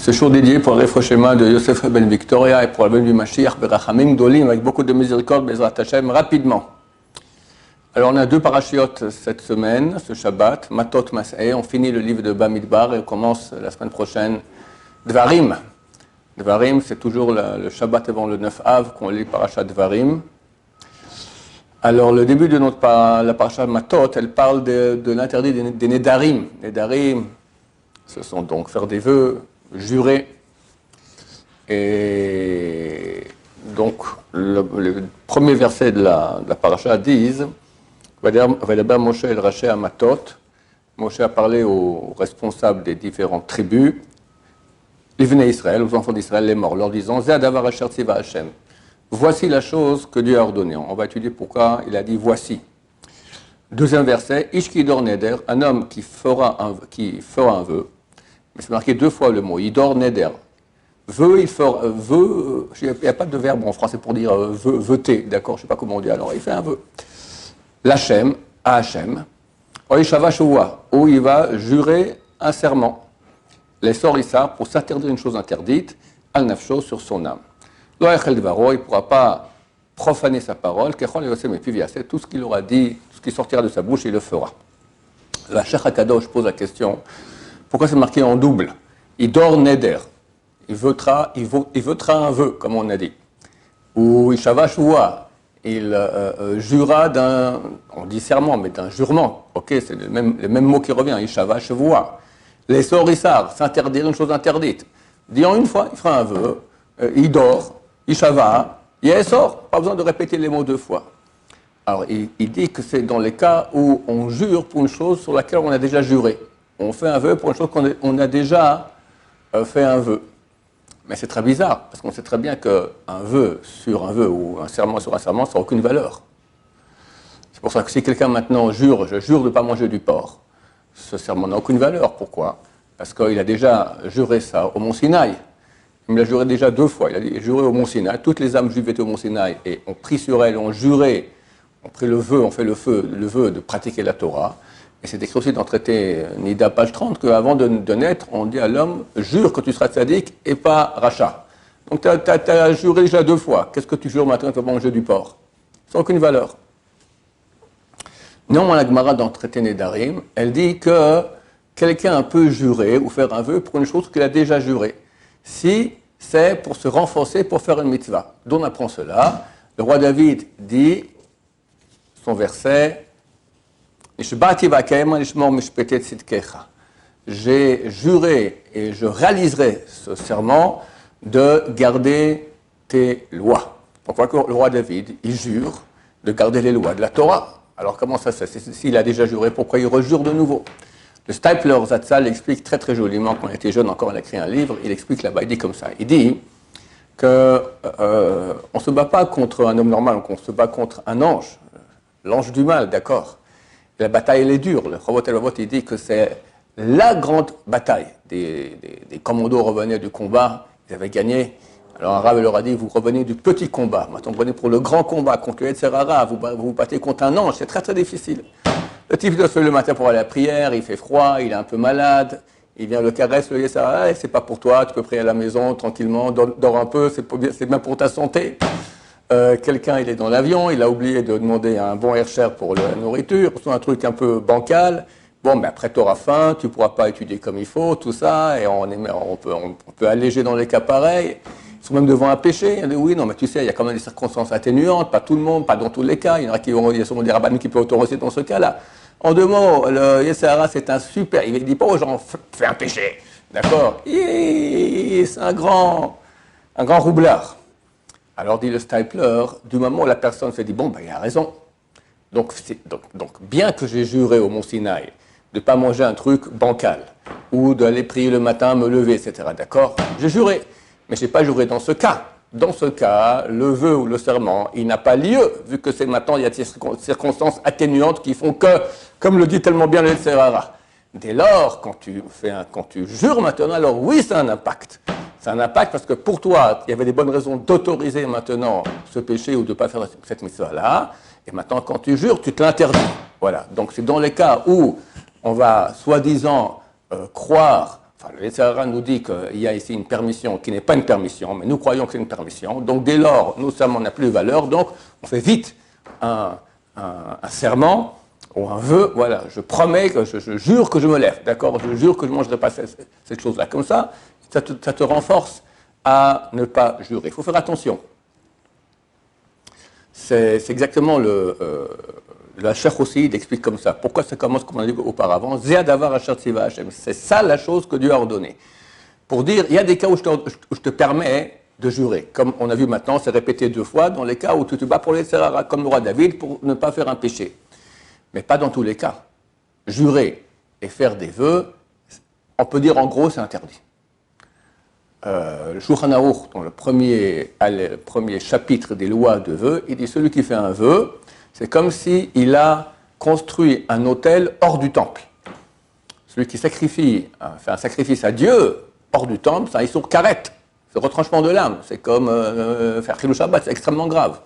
Ce jour dédié pour le Refrochema de Yosef ben Victoria et pour la venue du Mashiach, Berachamim Dolim, avec beaucoup de miséricorde, Bezrat Hashem, rapidement. Alors on a deux parachiotes cette semaine, ce Shabbat, Matot Mas'eh, on finit le livre de Bamidbar et on commence la semaine prochaine Dvarim. Dvarim, c'est toujours le Shabbat avant le 9 Av qu'on lit Parashat Dvarim. Alors le début de la Parashat Matot, elle parle de l'interdit des Nedarim. Nedarim, ce sont donc faire des vœux, jurer. Et donc le premier verset de la Parashat disent Vaïdaber Moshe el Raché à Matot. Moshe a parlé aux responsables des différentes tribus, les Bnei Israël, aux enfants d'Israël, les morts, leur disant Zadavar Asher Tziva Hashem. Voici la chose que Dieu a ordonnée. On va étudier pourquoi il a dit voici. Deuxième verset, Ishkidor Neder, un homme qui fera un vœu. Mais c'est marqué deux fois le mot, Idor Neder. Vœu, il n'y a pas de verbe en français pour dire veuter, d'accord, je ne sais pas comment on dit, alors il fait un vœu. L'Hachem, à Hachem, Oishava Shua, où il va jurer un serment. Les sorissar pour s'interdire une chose interdite, al nafsho sur son âme. Il ne pourra pas profaner sa parole, tout ce qu'il aura dit, tout ce qui sortira de sa bouche, il le fera. La Cheikh HaKadosh pose la question, pourquoi c'est marqué en double? Il dort neder, il votera un vœu, comme on a dit. Ou Ishava Shua, il jura on dit serment, mais d'un jurement. Ok, c'est le même mot qui revient, Ishava Shua. Les sorissar, s'interdire une chose interdite. Disant une fois, il fera un vœu, il dort, Ishava, il sort, pas besoin de répéter les mots deux fois. Alors, il dit que c'est dans les cas où on jure pour une chose sur laquelle on a déjà juré. On fait un vœu pour une chose qu'on a déjà fait un vœu. Mais c'est très bizarre, parce qu'on sait très bien qu'un vœu sur un vœu ou un serment sur un serment, ça n'a aucune valeur. C'est pour ça que si quelqu'un maintenant jure, je jure de ne pas manger du porc, ce serment n'a aucune valeur. Pourquoi? Parce qu'il a déjà juré ça au Mont Sinaï. Il me l'a juré déjà deux fois. Il a juré au Mont Sinaï. Toutes les âmes juives étaient au Mont Sinaï et ont pris sur elles, ont juré, ont pris le vœu, ont fait le vœu de pratiquer la Torah. Et c'est écrit aussi dans le traité Nida, page 30, qu'avant de naître, on dit à l'homme, jure que tu seras tzaddik et pas rachat. Donc tu as juré déjà deux fois. Qu'est-ce que tu jures maintenant que tu vas manger du porc? Ça n'a aucune valeur. Non, la Gemara dans le traité Nedarim, elle dit que quelqu'un peut jurer ou faire un vœu pour une chose qu'il a déjà juré. Si c'est pour se renforcer, pour faire une mitzvah. D'où on apprend cela? Le roi David dit, son verset, j'ai juré et je réaliserai ce serment de garder tes lois. Pourquoi le roi David, il jure de garder les lois de la Torah? Alors comment ça se fait? S'il a déjà juré, pourquoi il rejure de nouveau? Le Stipler Zatzal explique très très joliment, quand il était jeune encore, il a écrit un livre, il explique là-bas, il dit comme ça, il dit qu'on ne se bat pas contre un homme normal, on se bat contre un ange, l'ange du mal, d'accord? La bataille, elle est dure. Le Chovot HaLevavot, il dit que c'est la grande bataille. Des commandos revenaient du combat, ils avaient gagné. Alors un rabbin leur a dit, vous revenez du petit combat, maintenant vous revenez pour le grand combat, contre le Yetzer Hara, vous vous battez contre un ange, c'est très très difficile. Le type doit se lever le matin pour aller à la prière, il fait froid, il est un peu malade, il vient le caresse, le Yetzer Hara, c'est pas pour toi, tu peux prier à la maison tranquillement, dors un peu, c'est bien pour ta santé. Quelqu'un, il est dans l'avion, il a oublié de demander un bon air pour la nourriture, c'est un truc un peu bancal. Bon, mais après, tu auras faim, tu ne pourras pas étudier comme il faut, tout ça, et on peut alléger dans les cas pareils. Ils sont même devant un péché. Il dit, oui, non, mais tu sais, il y a quand même des circonstances atténuantes, pas tout le monde, pas dans tous les cas. Il y en a il y a sûrement des rabbins qui peuvent autoriser dans ce cas-là. En deux mots, le Yetzer Hara, c'est un super. Il ne dit pas aux gens, fais un péché. D'accord? C'est un grand roublard. Alors dit le Stipler, du moment où la personne se dit, bon, il a raison. Donc, bien que j'ai juré au Mont Sinaï de ne pas manger un truc bancal, ou d'aller prier le matin, me lever, etc., d'accord? J'ai juré, mais je n'ai pas juré dans ce cas. Dans ce cas, le vœu ou le serment, il n'a pas lieu, vu que c'est maintenant, il y a des circonstances atténuantes qui font que, comme le dit tellement bien le Yetzer Hara. Dès lors, quand tu jures maintenant, alors oui, ça a un impact. C'est un impact parce que pour toi, il y avait des bonnes raisons d'autoriser maintenant ce péché ou de ne pas faire cette mitzvah-là. Et maintenant, quand tu jures, tu te l'interdis. Voilà. Donc, c'est dans les cas où on va, soi-disant, croire, Enfin, le Yetzer Hara nous dit qu'il y a ici une permission qui n'est pas une permission, mais nous croyons que c'est une permission. Donc dès lors, nous sommes, on n'a plus de valeur, donc on fait vite un serment ou un vœu. Voilà, je promets, je jure que je me lève, d'accord? Je jure que je ne mangerai pas cette chose-là. Comme ça te renforce à ne pas jurer. Il faut faire attention. C'est exactement la Cheikh aussi, il explique comme ça. Pourquoi ça commence comme on a dit auparavant? C'est ça la chose que Dieu a ordonnée. Pour dire, il y a des cas où je te permets de jurer. Comme on a vu maintenant, c'est répété 2 fois, dans les cas où tu te bats pour les Serara, comme le roi David, pour ne pas faire un péché. Mais pas dans tous les cas. Jurer et faire des vœux, on peut dire en gros, c'est interdit. Le Shulchan Aruch, dans le premier chapitre des lois de vœux, il dit celui qui fait un vœu, c'est comme s'il a construit un autel hors du temple. Celui qui fait un sacrifice à Dieu hors du temple, c'est un issour karet, c'est le retranchement de l'âme. C'est comme faire Chilou Shabbat, c'est extrêmement grave.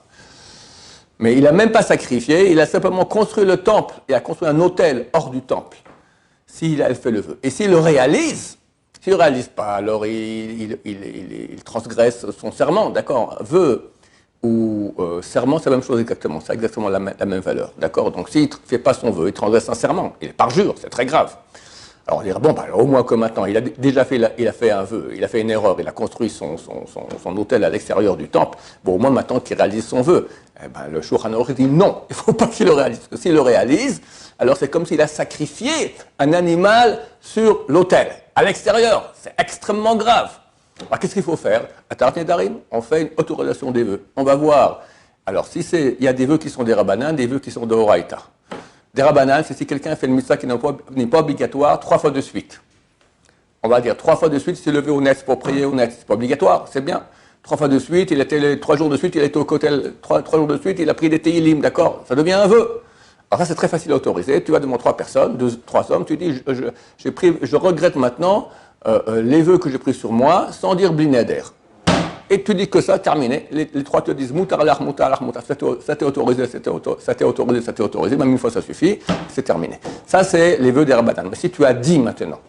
Mais il n'a même pas sacrifié, il a simplement construit le temple et a construit un autel hors du temple, s'il a fait le vœu. Et s'il le réalise, s'il ne réalise pas, alors il transgresse son serment, d'accord? Vœu ou serment, c'est la même chose exactement, c'est exactement la même valeur, d'accord? Donc s'il ne fait pas son vœu, il transgresse un serment, il est parjure, c'est très grave. Alors on dirait, bon, bah, au moins que maintenant, il a déjà fait, il a fait un vœu, il a fait une erreur, il a construit son autel à l'extérieur du temple, bon, au moins maintenant qu'il réalise son vœu. Eh ben, le Shulchan Aruch dit non, il ne faut pas qu'il le réalise, parce que s'il le réalise, alors c'est comme s'il a sacrifié un animal sur l'autel, à l'extérieur, c'est extrêmement grave. Alors qu'est-ce qu'il faut faire? À Tarat Nedarim, on fait une autorisation des vœux. On va voir. Alors, il y a des vœux qui sont des Rabbanan, des vœux qui sont de Horaïta. Des Rabbanan, c'est si quelqu'un fait le mitzvah qui n'est pas obligatoire 3 fois de suite. On va dire 3 fois de suite, s'il le veut au net pour prier au net. C'est pas obligatoire, c'est bien. 3 fois de suite, 3 jours de suite, il a été au Kotel. 3 jours de suite, il a pris des Teilim, d'accord? Ça devient un vœu. Alors ça, c'est très facile à autoriser. Tu vas devant 3 personnes, 3 hommes, tu dis, je regrette maintenant les vœux que j'ai pris sur moi, sans dire blinéder. Et tu dis que ça, terminé. Les 3 te disent moutarlar, moutarlar, moutar. Ça t'est autorisé, ça t'est autorisé. Même une fois, ça suffit. C'est terminé. Ça, c'est les vœux des Rabbanan. Mais si tu as dit maintenant,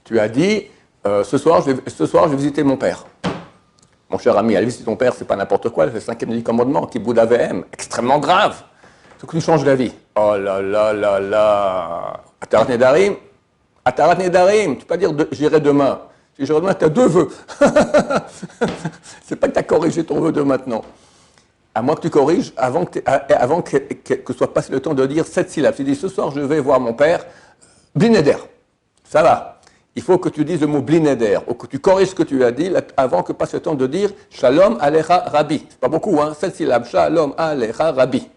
tu as dit, ce soir, je vais visiter mon père. Mon cher ami, aller visiter ton père, c'est pas n'importe quoi. C'est le 5e commandement, qui Bouddha VM, extrêmement grave. Il faut que tu changes d'avis. Oh là là là là. À Tarat Nedarim, tu peux pas dire j'irai demain. Si j'irai demain, tu as 2 vœux. C'est pas que tu as corrigé ton vœu de maintenant. À moins que tu corriges avant que soit passé le temps de dire 7 syllabes. Tu dis ce soir, je vais voir mon père, blinéder. Ça va. Il faut que tu dises le mot blinéder, ou que tu corriges ce que tu as dit avant que passe le temps de dire Shalom Alecha Rabbi. C'est pas beaucoup, hein, 7 syllabes. Shalom Alecha Rabbi.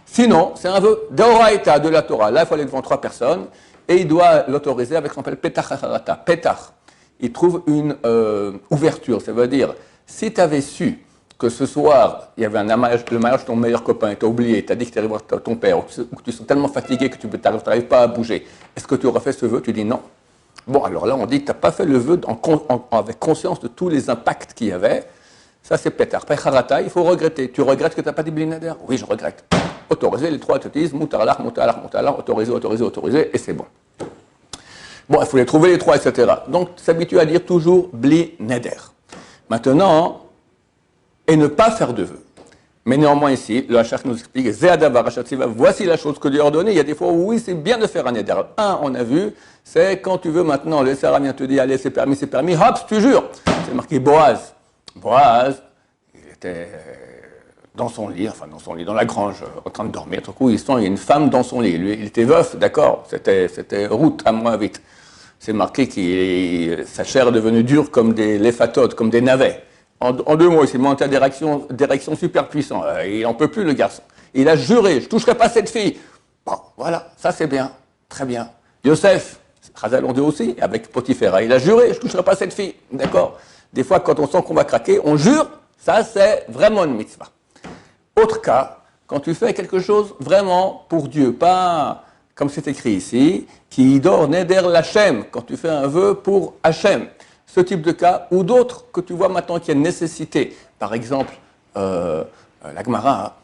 Sinon, c'est un vœu d'Oraïta de la Torah. Là, il faut aller devant 3 personnes et il doit l'autoriser avec ce qu'on appelle Petach Harata. Petach. Il trouve une ouverture. Ça veut dire, si tu avais su que ce soir, il y avait le mariage de ton meilleur copain, et tu as oublié, tu as dit que tu allais voir ton père, ou que tu es tellement fatigué que tu n'arrives pas à bouger, est-ce que tu aurais fait ce vœu? Tu dis non. Bon, alors là, on dit que tu n'as pas fait le vœu avec conscience de tous les impacts qu'il y avait. Ça, c'est Petach. Pecharata, il faut regretter. Tu regrettes que tu n'as pas dit Blinéder? Oui, je regrette. Autorisé, les 3 te disent moutarlar, moutarlar, moutarlar, autorisé, et c'est bon. Bon, il faut les trouver les 3, etc. Donc, s'habituer à dire toujours blinéder. Maintenant, et ne pas faire de vœux. Mais néanmoins ici, le Hachach nous explique, voici la chose que Dieu a ordonnée. Il y a des fois où oui, c'est bien de faire un neder. On a vu, c'est quand tu veux maintenant, le Sarah vient te dire, allez, c'est permis, hop, tu jures. C'est marqué Boaz. Boaz, il était dans son lit, dans la grange, en train de dormir. Tout coup, il y a une femme dans son lit. Lui, il était veuf, d'accord, c'était route à moi vite. C'est marqué que sa chair est devenue dure comme des léphatotes, comme des navets. En 2 mots, il s'est monté à des réactions super puissantes. Il n'en peut plus, le garçon. Il a juré, je ne toucherai pas cette fille. Bon, voilà, ça c'est bien, très bien. Yosef, Chazal on dit aussi, avec Potiphera, il a juré, je ne toucherai pas cette fille. D'accord? Des fois, quand on sent qu'on va craquer, on jure, ça c'est vraiment une mitzvah. Autre cas, quand tu fais quelque chose vraiment pour Dieu, pas comme c'est écrit ici, qui dort neder l'Hachem, quand tu fais un vœu pour Hachem. Ce type de cas, ou d'autres que tu vois maintenant qu'il y a nécessité. Par exemple, la Gemara,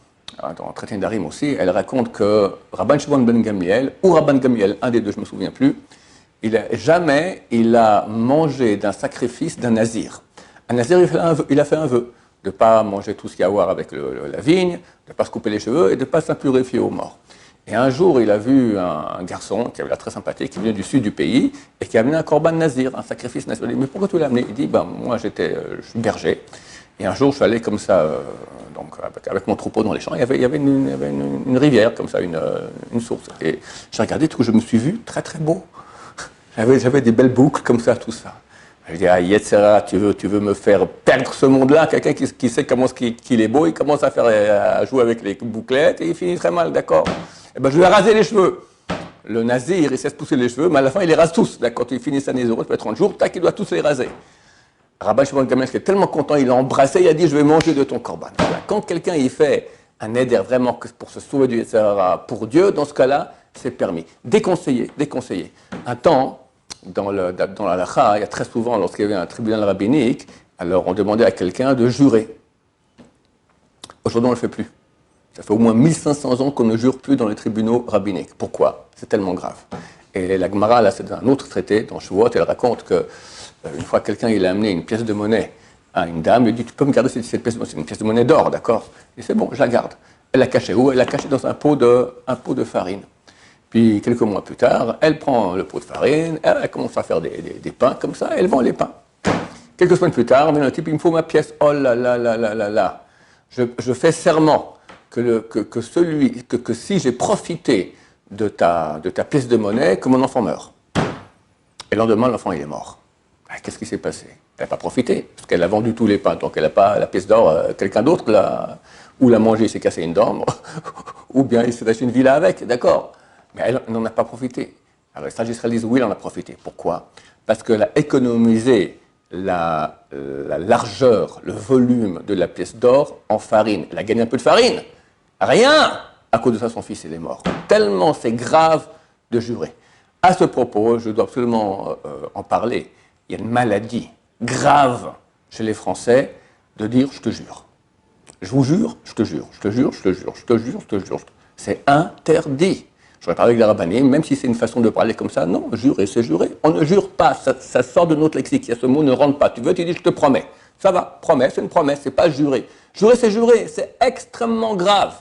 dans le traité d'Arim aussi, elle raconte que Rabban Shimon ben Gamliel, ou Rabban Gamliel, un des deux, je ne me souviens plus, Jamais il a mangé d'un sacrifice d'un nazir. Un nazir, il a fait un vœu de ne pas manger tout ce qu'il y a à voir avec la vigne, de ne pas se couper les cheveux et de ne pas s'impurifier aux morts. Et un jour, il a vu un garçon qui avait l'air très sympathique, qui venait du sud du pays et qui a amené un korban nazir, un sacrifice nazir. Il dit, mais pourquoi tu l'as amené? Il dit, ben, moi je suis berger. Et un jour, je suis allé comme ça, donc avec mon troupeau dans les champs. Il y avait une rivière, comme ça, une source. Et j'ai regardé, tout, je me suis vu très très beau. J'avais des belles boucles comme ça, tout ça. Je dis, ah, Yetzera, tu veux me faire perdre ce monde-là? Quelqu'un qui sait comment qu'il est beau, il commence à jouer avec les bouclettes et il finit très mal, d'accord? Eh ben, je lui ai rasé les cheveux. Le nazir, il sait se pousser les cheveux, mais à la fin, il les rase tous. Quand il finit sa nézirut, ça fait 30 jours, tac, il doit tous les raser. Rabbi Shimon Gamliel, qui est tellement content, il l'a embrassé, il a dit, je vais manger de ton korban. Voilà. Quand quelqu'un il fait un éder vraiment pour se sauver du Yetzera pour Dieu, dans ce cas-là, c'est permis. Déconseillé, déconseillé. Un temps, dans la halakha, il y a très souvent, lorsqu'il y avait un tribunal rabbinique, alors on demandait à quelqu'un de jurer. Aujourd'hui, on ne le fait plus. Ça fait au moins 1500 ans qu'on ne jure plus dans les tribunaux rabbiniques. Pourquoi? C'est tellement grave. Et la Gemara, là, c'est un autre traité, dans Shavuot, elle raconte que une fois quelqu'un il a amené une pièce de monnaie à une dame, il dit, tu peux me garder cette pièce de monnaie, c'est une pièce de monnaie d'or, d'accord? Et c'est bon, je la garde. Elle l'a cachée où? Elle l'a cachée dans un pot de farine. Puis, quelques mois plus tard, elle prend le pot de farine, elle commence à faire des pains comme ça, elle vend les pains. Quelques semaines plus tard, le type, il me faut ma pièce. Oh là là là là là là. Je fais serment que si j'ai profité de ta pièce de monnaie, que mon enfant meurt. Et le lendemain, l'enfant, il est mort. Qu'est-ce qui s'est passé? Elle n'a pas profité, parce qu'elle a vendu tous les pains, donc elle n'a pas la pièce d'or, quelqu'un d'autre ou l'a mangé, il s'est cassé une dent, ou bien il s'est acheté une villa avec, d'accord? Mais elle n'en a pas profité. Alors les sages israéliens disent oui, elle en a profité. Pourquoi? Parce qu'elle a économisé la largeur, le volume de la pièce d'or en farine. Elle a gagné un peu de farine. Rien! À cause de ça, son fils, il est mort. Tellement c'est grave de jurer. À ce propos, je dois absolument en parler. Il y a une maladie grave chez les Français de dire « je te jure ». Je vous jure, je te jure, je te jure, je te jure, je te jure, je te jure. C'est interdit. J'aurais parlé avec les rabbinim, même si c'est une façon de parler comme ça, non, jurer, c'est jurer. On ne jure pas, ça sort de notre lexique, il y a ce mot ne rentre pas. Tu veux, tu dis je te promets. Ça va, promesse, c'est une promesse, c'est pas jurer. Jurer, c'est extrêmement grave.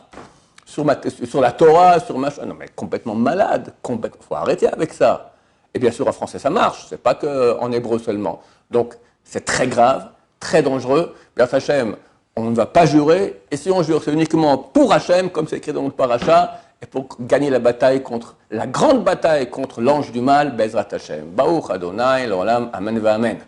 Sur la Torah, sur machin, non mais complètement malade, faut arrêter avec ça. Et bien sûr, en français, ça marche, c'est pas qu'en hébreu seulement. Donc, c'est très grave, très dangereux. Bien Hachem, on ne va pas jurer, et si on jure, c'est uniquement pour Hachem, comme c'est écrit dans notre paracha, et pour gagner la grande bataille contre l'ange du mal, Bezrat Hashem. Baruch Adonai, l'olam, amen va amen.